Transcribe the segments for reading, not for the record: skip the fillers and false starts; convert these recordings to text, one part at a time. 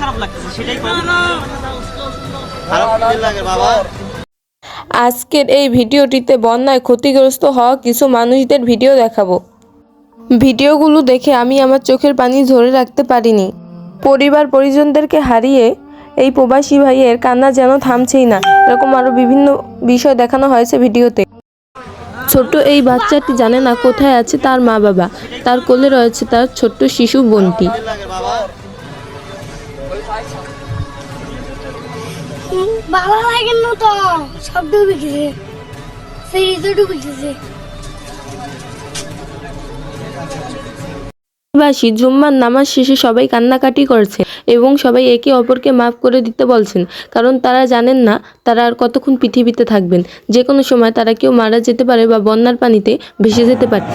খারাপ লাগতেছে সেটাই খারাপ লাগে বাবা। আজকের এই ভিডিওটিতে বন্যায় ক্ষতিগ্রস্ত হওয়া কিছু মানুষদের ভিডিও দেখাবো। ভিডিওগুলো দেখে আমি আমার চোখের পানি ধরে রাখতে পারিনি। পরিবার পরিজনদেরকে হারিয়ে এই প্রবাসী ভাইয়ের কান্না যেন থামছেই না। এরকম আরো বিভিন্ন বিষয় দেখানো হয়েছে ভিডিওতে। ছোট্ট এই বাচ্চাটি জানে না কোথায় আছে তার মা বাবা, তার কোলে রয়েছে তার ছোট্ট শিশু বোনটি। ভালো লাগে না তো, সব ডুবে গেছে, ফেরিতে ডুবে গেছে। প্রবাসী জুম্মার নামাজ শেষে সবাই কান্নাকাটি করছে এবং সবাই একে অপরকে মাফ করে দিতে বলছেন, কারণ তারা জানেন না তারা আর কতক্ষণ পৃথিবীতে থাকবেন। যে কোনো সময় তারা কেউ মারা যেতে পারে বা বন্যার পানিতে ভেসে যেতে পারে।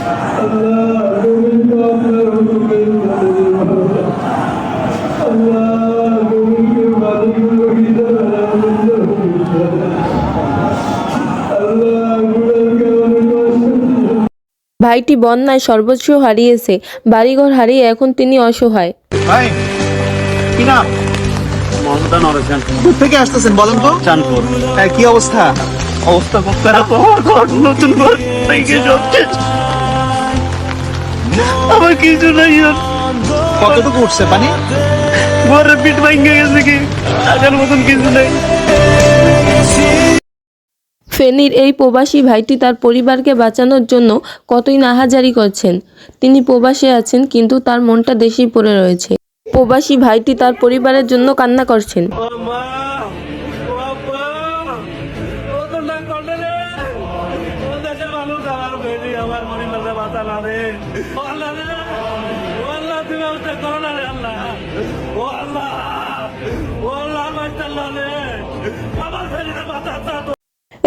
ভাইটি বন্যায় সর্বস্ব হারিয়েছে, বাড়িঘর হারিয়ে এখন তিনি অসহায়। কি নাম? মোহাম্মদ নরজান। দূর থেকে আসতেছেন বলেন তো? চাঁদপুর। কি অবস্থা? অবস্থা খুব খারাপ, নতুন ঘর থেকে যাচ্ছে, আমার কিছু নাই। কতটুকু উঠছে পানি? ঘরের পিঠ ভাঙে গেছে, কি টাকার মতন কিছু নেই। ফেনীর এই প্রবাসী ভাইটি তার পরিবারকে বাঁচানোর জন্য কতই নাহাজারি করছেন। তিনি প্রবাসে আছেন কিন্তু তার মনটা দেশেই পড়ে রয়েছে। প্রবাসী ভাইটি তার পরিবারের জন্য কান্না করছেন।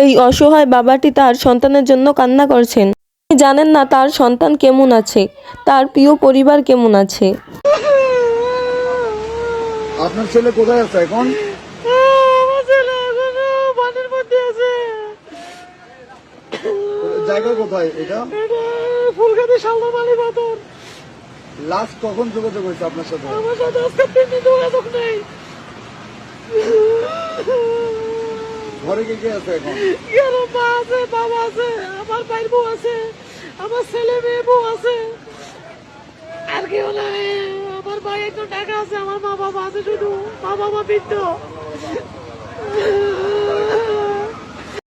এই অসহায় বাবাটি তার সন্তানের জন্য কান্না করছেন। তিনি জানেন না তার সন্তান কেমন আছে, তার প্রিয় পরিবার কেমন আছে। আপনার ছেলে কোথায় আছে এখন? জায়গা কোথায় এটা? ফুলগাছি শালদামালি বাজার। লাস্ট কখন যোগাযোগ হয়েছে আপনার সাথে? আমার সাথে আজকে 3 দিন যোগাযোগ নেই। ঘরে কে কে আছে এখন? মা আছে, বাবা আছে, আমার ভাই বউ আছে, আমার ছেলে মেয়ে বউ আছে, আর কেউ নাই। আমার ভাই একজন টাকা আছে, আমার মা বাবা আছে, শুধু মা বাবা বৃদ্ধ।